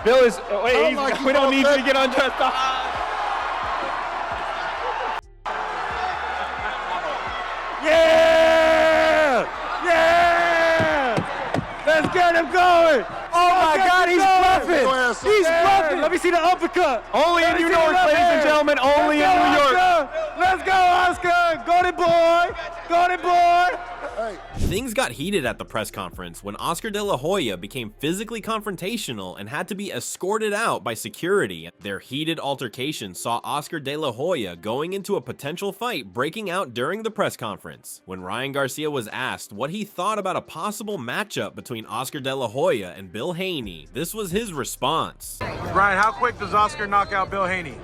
Bill is, we don't need you to get undressed. Yeah! Yeah! Let's get him going! Oh my God, he's bluffing! He's bluffing! Let me see the uppercut! Only in New York, ladies and gentlemen, only in New York! Let's go, Oscar! Go it, boy! Go it, boy! Things got heated at the press conference when Oscar De La Hoya became physically confrontational and had to be escorted out by security. Their heated altercation saw Oscar De La Hoya going into a potential fight breaking out during the press conference. When Ryan Garcia was asked what he thought about a possible matchup between Oscar De La Hoya and Bill Haney, this was his response. Ryan, how quick does Oscar knock out Bill Haney?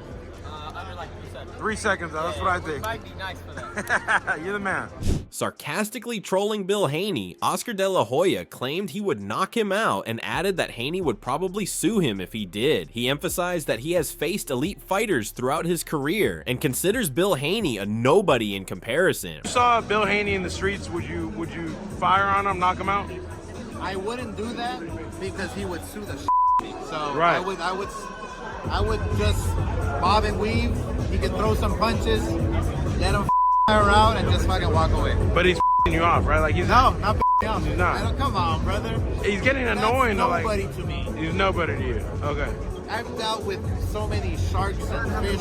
Under like 3 seconds. 3 seconds, that's what I think. Might be nice for that. You're the man. Sarcastically trolling Bill Haney, Oscar De La Hoya claimed he would knock him out and added that Haney would probably sue him if he did. He emphasized that he has faced elite fighters throughout his career and considers Bill Haney a nobody in comparison. If you saw Bill Haney in the streets, would you fire on him, knock him out? I wouldn't do that because he would sue the shit out of me. So right. I would just bob and weave. He could throw some punches, let him her out, and just fucking walk away. But he's you off, right? Like he's no, not me off. He's not. I don't, come on, brother. He's getting annoying. That's nobody like, to me. He's nobody to you. Okay. I've dealt with so many sharks and fish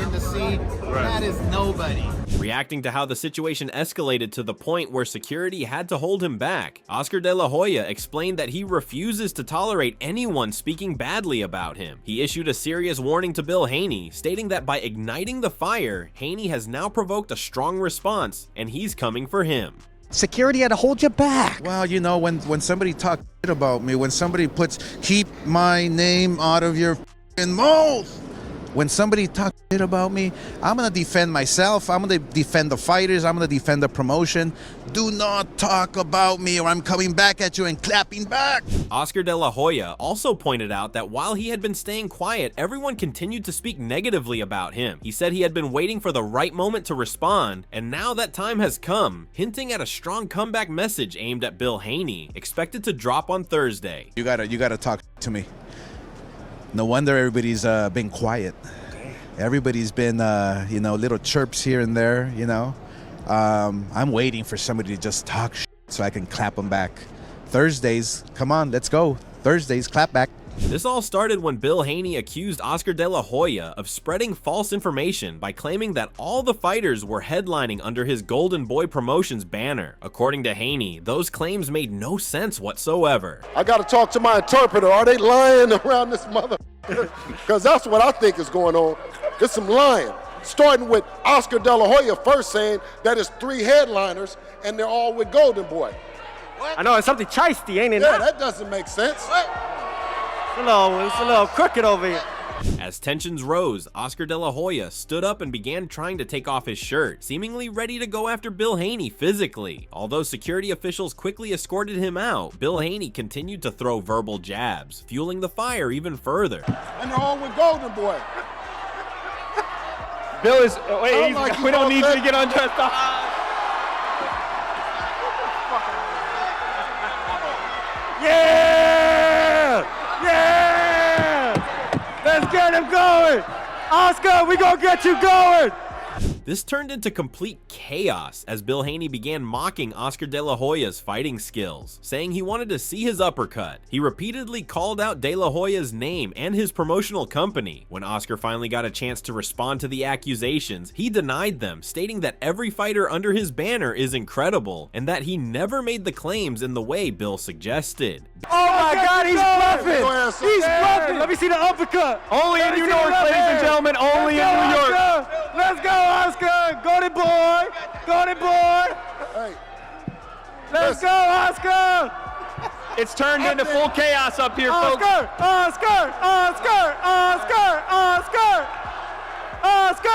in the sea. Right. That is nobody. Reacting to how the situation escalated to the point where security had to hold him back, Oscar De La Hoya explained that he refuses to tolerate anyone speaking badly about him. He issued a serious warning to Bill Haney, stating that by igniting the fire, Haney has now provoked a strong response, and he's coming for him. Security had to hold you back. Well, you know, when somebody talks shit about me, when somebody puts keep my name out of your f***ing mouth, when somebody talks shit about me, I'm gonna defend myself. I'm gonna defend the fighters. I'm gonna defend the promotion. Do not talk about me or I'm coming back at you and clapping back. Oscar De La Hoya also pointed out that while he had been staying quiet, everyone continued to speak negatively about him. He said he had been waiting for the right moment to respond, and now that time has come, hinting at a strong comeback message aimed at Bill Haney, expected to drop on Thursday. You gotta talk to me. No wonder everybody's been quiet. Everybody's been, you know, little chirps here and there, you know. I'm waiting for somebody to just talk shit so I can clap them back. Thursdays, come on, let's go. Thursdays, clap back. This all started when Bill Haney accused Oscar De La Hoya of spreading false information by claiming that all the fighters were headlining under his Golden Boy Promotions banner. According to Haney, those claims made no sense whatsoever. I gotta talk to my interpreter. Are they lying around this mother? Because that's what I think is going on. There's some lying. Starting with Oscar De La Hoya first saying that it's 3 headliners and they're all with Golden Boy. What? I know, it's something chysty, ain't it? Yeah, that doesn't make sense. It's a little crooked over here. As tensions rose, Oscar De La Hoya stood up and began trying to take off his shirt, seemingly ready to go after Bill Haney physically. Although security officials quickly escorted him out, Bill Haney continued to throw verbal jabs, fueling the fire even further. And they're all with Golden Boy. Bill is, we don't need you to get undressed. Yeah! Yeah! Let's get him going! Oscar, we gonna get you going! This turned into complete chaos as Bill Haney began mocking Oscar De La Hoya's fighting skills, saying he wanted to see his uppercut. He repeatedly called out De La Hoya's name and his promotional company. When Oscar finally got a chance to respond to the accusations, he denied them, stating that every fighter under his banner is incredible and that he never made the claims in the way Bill suggested. Oh my God, he's bluffing! He's bluffing! Let me see the uppercut! Only in New York, ladies and gentlemen, only in New York! Let's go, Oscar! Go it, boy! Go it, boy! Hey. Let's go, Oscar! It's turned into full chaos up here, folks. Oscar! Oscar!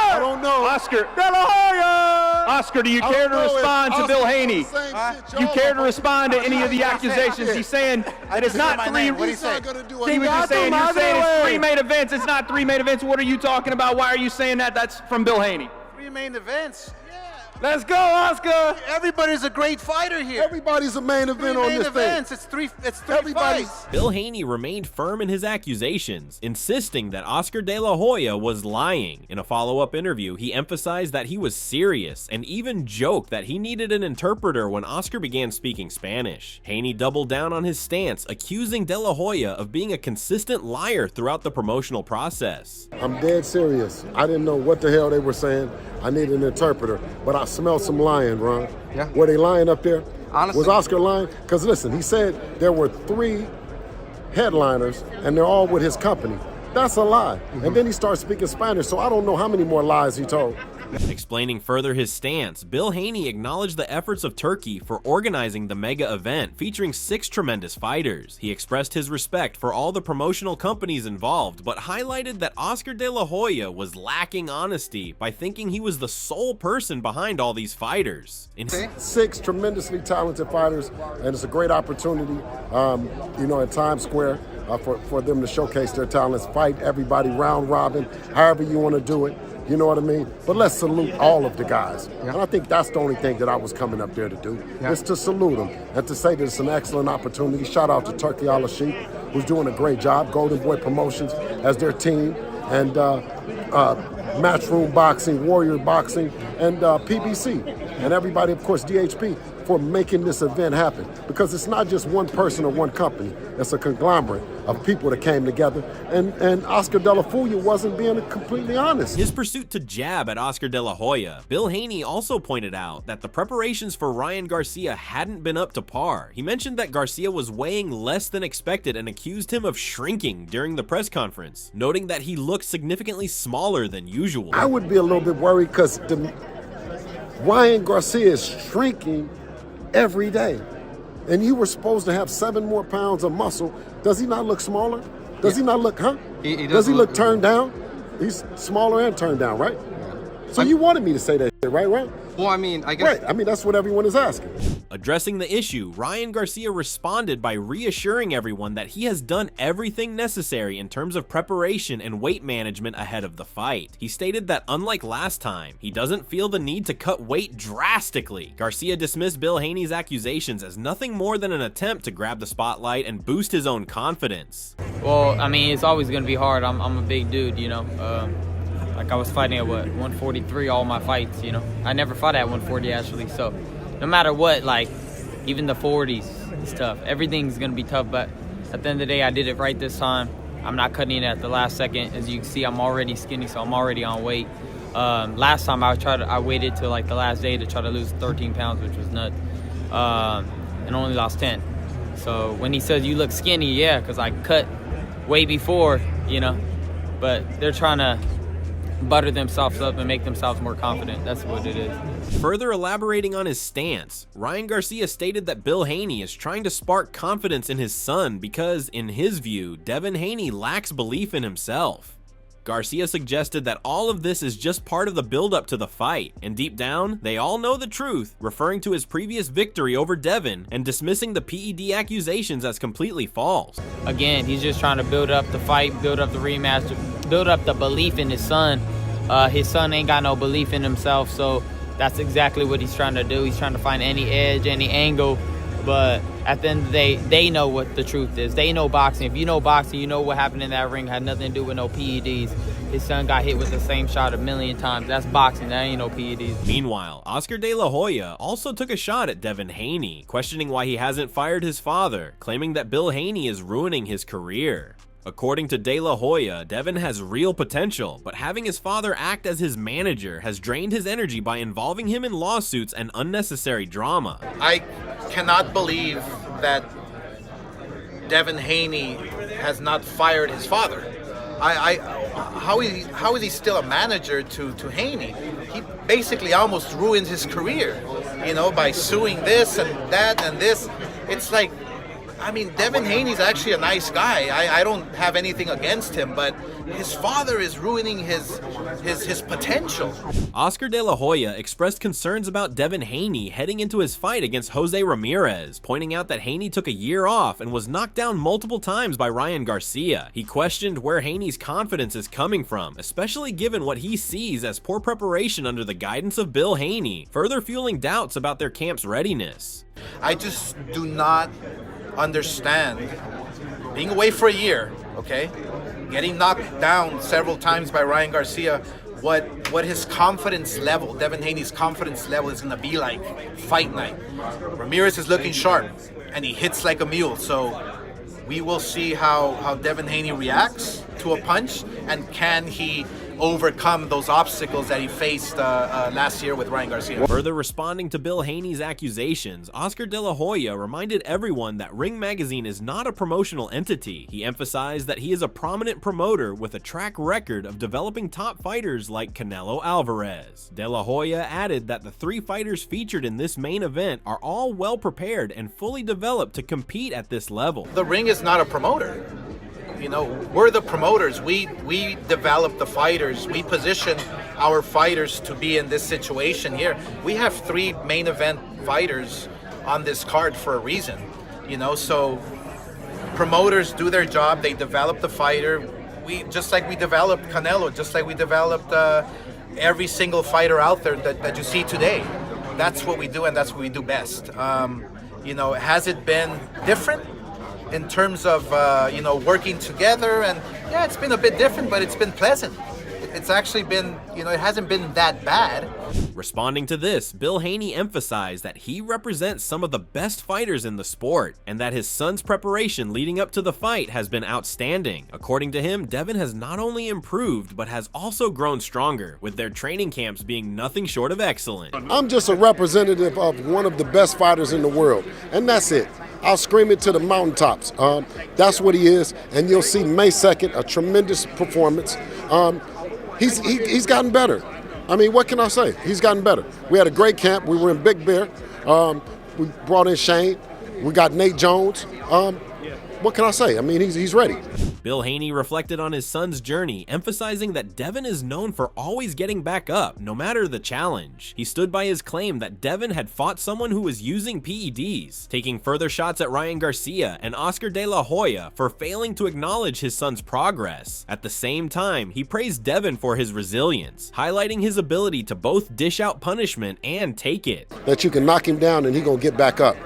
I don't know. Oscar. De La Hoya! Oscar, do you care to respond to Bill Haney? You care to respond to any of the accusations? He's saying that it's not 3. What do you say? He was just saying, you're saying it's 3 main events. It's not 3 main events. What are you talking about? Why are you saying that? That's from Bill Haney. 3 main events? Let's go, Oscar! Everybody's a great fighter here. Everybody's a main event on this thing. It's three Everybody's fights. Bill Haney remained firm in his accusations, insisting that Oscar De La Hoya was lying. In a follow-up interview, he emphasized that he was serious and even joked that he needed an interpreter when Oscar began speaking Spanish. Haney doubled down on his stance, accusing De La Hoya of being a consistent liar throughout the promotional process. I'm dead serious. I didn't know what the hell they were saying. I needed an interpreter, but I smelled some lying, Ron. Yeah. Were they lying up there? Honestly. Was Oscar lying? Because listen, he said there were 3 headliners and they're all with his company. That's a lie. And then he starts speaking Spanish, so I don't know how many more lies he told. Explaining further his stance, Bill Haney acknowledged the efforts of Turkey for organizing the mega event featuring 6 tremendous fighters. He expressed his respect for all the promotional companies involved, but highlighted that Oscar De La Hoya was lacking honesty by thinking he was the sole person behind all these fighters. 6 tremendously talented fighters, and it's a great opportunity, in Times Square for them to showcase their talents, fight everybody round robin, however you want to do it. You know what I mean? But let's salute all of the guys. Yeah. And I think that's the only thing that I was coming up there to do, is to salute them and to say that it's an excellent opportunity. Shout out to Turkey Al-Sheikh, who's doing a great job, Golden Boy Promotions as their team, and Matchroom Boxing, Warrior Boxing, and PBC. And everybody, of course, DHP, for making this event happen. Because it's not just one person or one company. It's a conglomerate of people that came together. And Oscar De La Hoya wasn't being completely honest. His pursuit to jab at Oscar De La Hoya, Bill Haney also pointed out that the preparations for Ryan Garcia hadn't been up to par. He mentioned that Garcia was weighing less than expected and accused him of shrinking during the press conference, noting that he looked significantly smaller than usual. I would be a little bit worried because Ryan Garcia is shrinking every day. And you were supposed to have 7 more pounds of muscle. Does he not look smaller? Does he not look, does he look turned down? He's smaller and turned down, right? So you wanted me to say that shit, right? Well, I mean, I guess... Right, that's what everyone is asking. Addressing the issue, Ryan Garcia responded by reassuring everyone that he has done everything necessary in terms of preparation and weight management ahead of the fight. He stated that unlike last time, he doesn't feel the need to cut weight drastically. Garcia dismissed Bill Haney's accusations as nothing more than an attempt to grab the spotlight and boost his own confidence. Well, I mean, it's always going to be hard. I'm a big dude, Like I was fighting at 143 all my fights, I never fought at 140 actually, so no matter what, like even the 40s, it's tough. Everything's gonna be tough, but at the end of the day, I did it right this time. I'm not cutting it at the last second. As you can see, I'm already skinny, so I'm already on weight. Last time I waited till like the last day to try to lose 13 pounds, which was nuts, and only lost 10. So when he says you look skinny, yeah, because I cut way before, but they're trying to butter themselves up and make themselves more confident. That's what it is. Further elaborating on his stance, Ryan Garcia stated that Bill Haney is trying to spark confidence in his son because, in his view, Devin Haney lacks belief in himself. Garcia suggested that all of this is just part of the build-up to the fight, and deep down, they all know the truth, referring to his previous victory over Devin and dismissing the PED accusations as completely false. Again, he's just trying to build up the fight, build up the rematch, build up the belief in his son. His son ain't got no belief in himself, so that's exactly what he's trying to do. He's trying to find any edge, any angle, but at the end of the day, they know what the truth is. They know boxing. If you know boxing, you know what happened in that ring had nothing to do with no PEDs. His son got hit with the same shot 1,000,000 times. That's boxing. That ain't no PEDs. Meanwhile, Oscar De La Hoya also took a shot at Devin Haney, questioning why he hasn't fired his father, claiming that Bill Haney is ruining his career. According to De La Hoya, Devin has real potential, but having his father act as his manager has drained his energy by involving him in lawsuits and unnecessary drama. I cannot believe that Devin Haney has not fired his father. How is he still a manager to Haney? He basically almost ruined his career, by suing this and that and this. It's like, I mean, Devin Haney's actually a nice guy. I don't have anything against him, but his father is ruining his potential. Oscar De La Hoya expressed concerns about Devin Haney heading into his fight against Jose Ramirez, pointing out that Haney took a year off and was knocked down multiple times by Ryan Garcia. He questioned where Haney's confidence is coming from, especially given what he sees as poor preparation under the guidance of Bill Haney, further fueling doubts about their camp's readiness. I just do not understand being away for a year, okay? Getting knocked down several times by Ryan Garcia, what his confidence level, Devin Haney's confidence level is gonna be like fight night. Ramirez is looking sharp and he hits like a mule, so we will see how Devin Haney reacts to a punch, and can he overcome those obstacles that he faced last year with Ryan Garcia. Further responding to Bill Haney's accusations, Oscar De La Hoya reminded everyone that Ring Magazine is not a promotional entity. He emphasized that he is a prominent promoter with a track record of developing top fighters like Canelo Alvarez. De La Hoya added that the 3 fighters featured in this main event are all well prepared and fully developed to compete at this level. The Ring is not a promoter. You know, we're the promoters. We develop the fighters. We position our fighters to be in this situation here. We have 3 main event fighters on this card for a reason. You know, so promoters do their job. They develop the fighter. Just like we developed Canelo, just like we developed every single fighter out there that you see today. That's what we do, and that's what we do best. You know, has it been different in terms of, you know, working together? And yeah, it's been a bit different, but it's been pleasant. It's actually been, you know, it hasn't been that bad. Responding to this, Bill Haney emphasized that he represents some of the best fighters in the sport, and that his son's preparation leading up to the fight has been outstanding. According to him, Devin has not only improved, but has also grown stronger, with their training camps being nothing short of excellent. I'm just a representative of one of the best fighters in the world, and that's it. I'll scream it to the mountaintops. That's what he is, and you'll see May 2nd, a tremendous performance. He's gotten better. I mean, what can I say? He's gotten better. We had a great camp. We were in Big Bear. We brought in Shane. We got Nate Jones. What can I say? I mean, he's ready. Bill Haney reflected on his son's journey, emphasizing that Devin is known for always getting back up, no matter the challenge. He stood by his claim that Devin had fought someone who was using PEDs, taking further shots at Ryan Garcia and Oscar De La Hoya for failing to acknowledge his son's progress. At the same time, he praised Devin for his resilience, highlighting his ability to both dish out punishment and take it. That you can knock him down and he's going to get back up.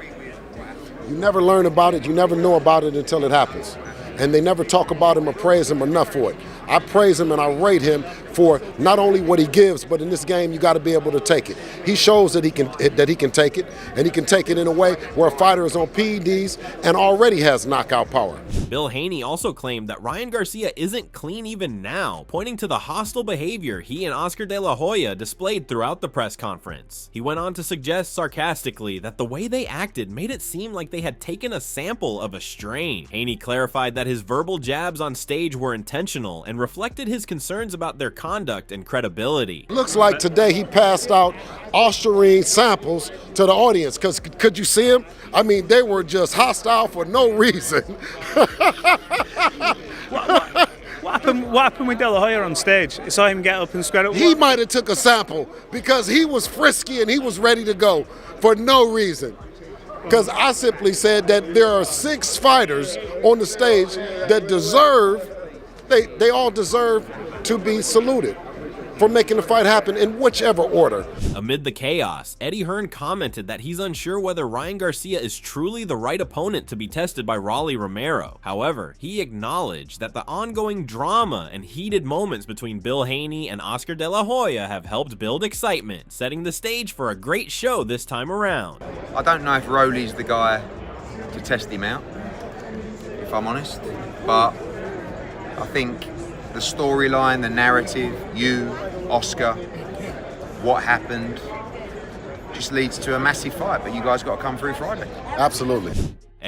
You never learn about it, you never know about it until it happens. And they never talk about him or praise him enough for it. I praise him and I rate him for not only what he gives, but in this game you got to be able to take it. He shows that he can take it, and he can take it in a way where a fighter is on PEDs and already has knockout power. Bill Haney also claimed that Ryan Garcia isn't clean even now, pointing to the hostile behavior he and Oscar De La Hoya displayed throughout the press conference. He went on to suggest sarcastically that the way they acted made it seem like they had taken a sample of a strain. Haney clarified that his verbal jabs on stage were intentional and reflected his concerns about their conduct and credibility. Looks like today he passed out Osterine samples to the audience, because could you see him? I mean, they were just hostile for no reason. What happened with De La Hoya on stage? You saw him get up and square up? He might have took a sample because he was frisky and he was ready to go for no reason. Because I simply said that there are 6 fighters on the stage that deserve, they all deserve to be saluted for making the fight happen in whichever order. Amid the chaos, Eddie Hearn commented that he's unsure whether Ryan Garcia is truly the right opponent to be tested by Rolly Romero. However, he acknowledged that the ongoing drama and heated moments between Bill Haney and Oscar De La Hoya have helped build excitement, setting the stage for a great show this time around. I don't know if Rolly's the guy to test him out, if I'm honest, but I think the storyline, the narrative, you, Oscar, what happened, just leads to a massive fight, but you guys got to come through Friday. Absolutely.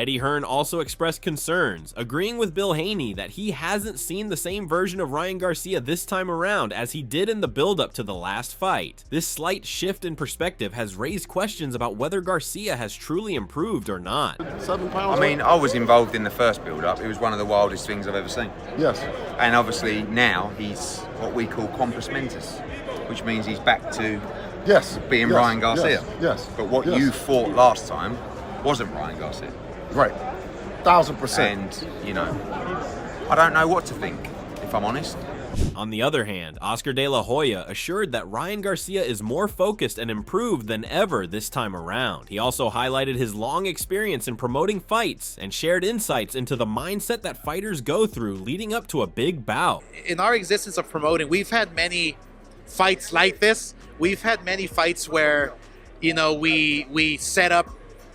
Eddie Hearn also expressed concerns, agreeing with Bill Haney that he hasn't seen the same version of Ryan Garcia this time around as he did in the build-up to the last fight. This slight shift in perspective has raised questions about whether Garcia has truly improved or not. 7 pounds. I mean, I was involved in the first build-up. It was one of the wildest things I've ever seen. Yes. And obviously now he's what we call compos mentis, which means he's back to being Ryan Garcia. Yes. But what you fought last time wasn't Ryan Garcia. Right. 1000%. And, you know, I don't know what to think, if I'm honest. On the other hand, Oscar De La Hoya assured that Ryan Garcia is more focused and improved than ever this time around. He also highlighted his long experience in promoting fights and shared insights into the mindset that fighters go through leading up to a big bout. In our existence of promoting, we've had many fights like this. We've had many fights where, you know, we set up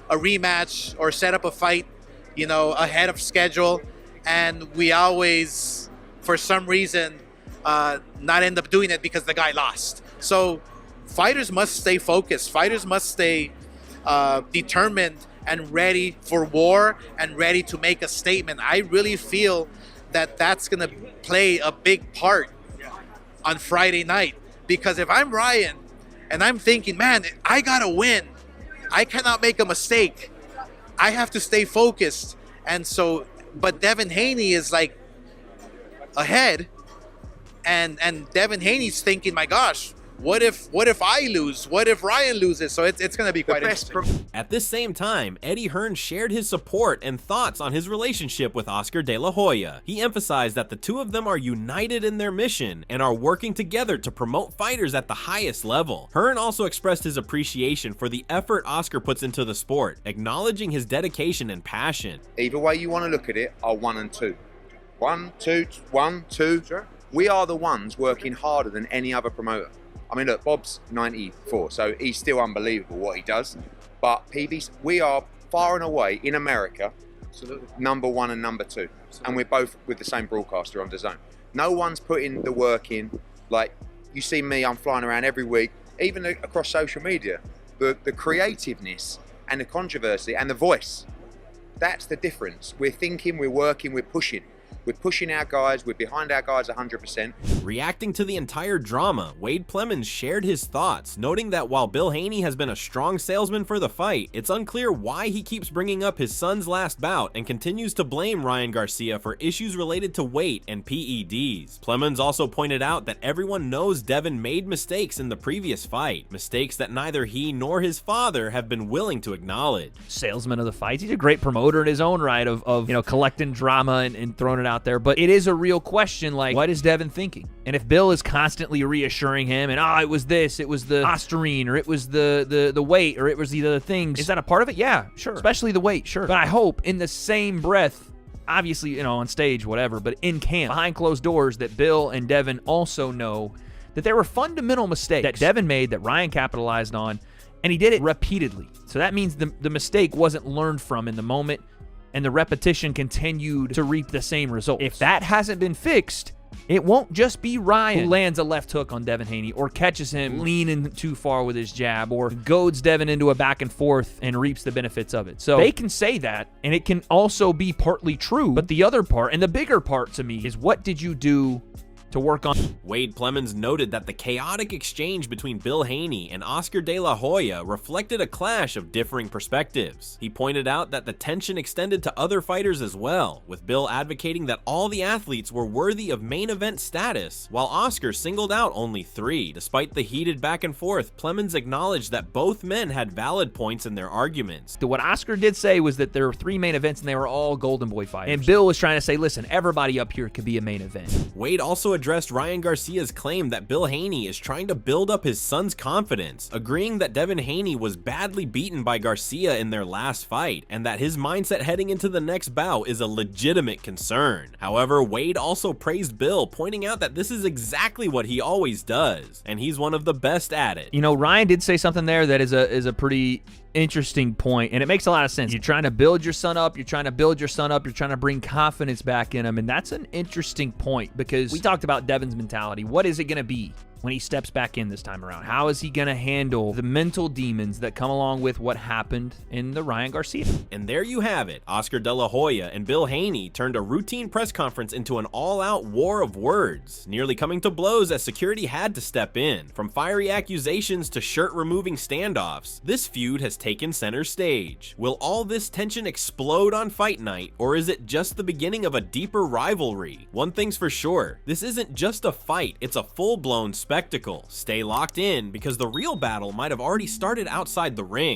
a rematch or set up a fight, you know, ahead of schedule, and we always, for some reason, not end up doing it because the guy lost. So fighters must stay focused. Fighters must stay determined and ready for war and ready to make a statement. I really feel that that's going to play a big part on Friday night, because if I'm Ryan and I'm thinking, man, I got to win, I cannot make a mistake, I have to stay focused. And so, but Devin Haney is like ahead, and Devin Haney's thinking, my gosh, what if I lose? What if Ryan loses? So it's going to be quite interesting. At this same time, Eddie Hearn shared his support and thoughts on his relationship with Oscar De La Hoya. He emphasized that the two of them are united in their mission and are working together to promote fighters at the highest level. Hearn also expressed his appreciation for the effort Oscar puts into the sport, acknowledging his dedication and passion. Either way you want to look at it are 1 and 2. 1, 2, 1, 2. Sure. We are the ones working harder than any other promoter. I mean, look, Bob's 94, so he's still unbelievable what he does. But PB's, we are far and away in America, number 1 and number 2. And we're both with the same broadcaster on DAZN. No one's putting the work in. Like, you see me, I'm flying around every week, even across social media. The creativeness and the controversy and the voice, that's the difference. We're thinking, we're working, we're pushing. We're pushing our guys, we're behind our guys 100%. Reacting to the entire drama, Wade Plemons shared his thoughts, noting that while Bill Haney has been a strong salesman for the fight, it's unclear why he keeps bringing up his son's last bout and continues to blame Ryan Garcia for issues related to weight and PEDs. Plemons also pointed out that everyone knows Devin made mistakes in the previous fight, mistakes that neither he nor his father have been willing to acknowledge. Salesman of the fights, he's a great promoter in his own right of you know, collecting drama and throwing it out there, but it is a real question, like, what is Devin thinking? And if Bill is constantly reassuring him and it was this, it was the ostarine, or it was the weight, or it was the other things, is that a part of it? Yeah, sure. Especially the weight, sure. But I hope in the same breath, obviously, you know, on stage, whatever, but in camp, behind closed doors, that Bill and Devin also know that there were fundamental mistakes that Devin made that Ryan capitalized on, and he did it repeatedly. So that means the mistake wasn't learned from in the moment, and the repetition continued to reap the same results. If that hasn't been fixed, it won't just be Ryan who lands a left hook on Devin Haney, or catches him leaning too far with his jab, or goads Devin into a back and forth and reaps the benefits of it. So they can say that, and it can also be partly true, but the other part, and the bigger part to me, is what did you do to work on? Wade Plemons noted that the chaotic exchange between Bill Haney and Oscar De La Hoya reflected a clash of differing perspectives. He pointed out that the tension extended to other fighters as well, with Bill advocating that all the athletes were worthy of main event status, while Oscar singled out only 3. Despite the heated back and forth, Plemons acknowledged that both men had valid points in their arguments. What Oscar did say was that there were 3 main events and they were all Golden Boy fighters. And Bill was trying to say, listen, everybody up here could be a main event. Wade also addressed Ryan Garcia's claim that Bill Haney is trying to build up his son's confidence, agreeing that Devin Haney was badly beaten by Garcia in their last fight, and that his mindset heading into the next bout is a legitimate concern. However, Wade also praised Bill, pointing out that this is exactly what he always does, and he's one of the best at it. You know, Ryan did say something there that is a pretty interesting point, and it makes a lot of sense. You're trying to build your son up, you're trying to bring confidence back in him, and that's an interesting point, because we talked about Devin's mentality. What is it going to be when he steps back in this time around? How is he going to handle the mental demons that come along with what happened in the Ryan Garcia? And there you have it. Oscar De La Hoya and Bill Haney turned a routine press conference into an all-out war of words, nearly coming to blows as security had to step in. From fiery accusations to shirt-removing standoffs, this feud has taken center stage. Will all this tension explode on fight night, or is it just the beginning of a deeper rivalry? One thing's for sure, this isn't just a fight, it's a full-blown spectacle. Stay locked in, because the real battle might have already started outside the ring.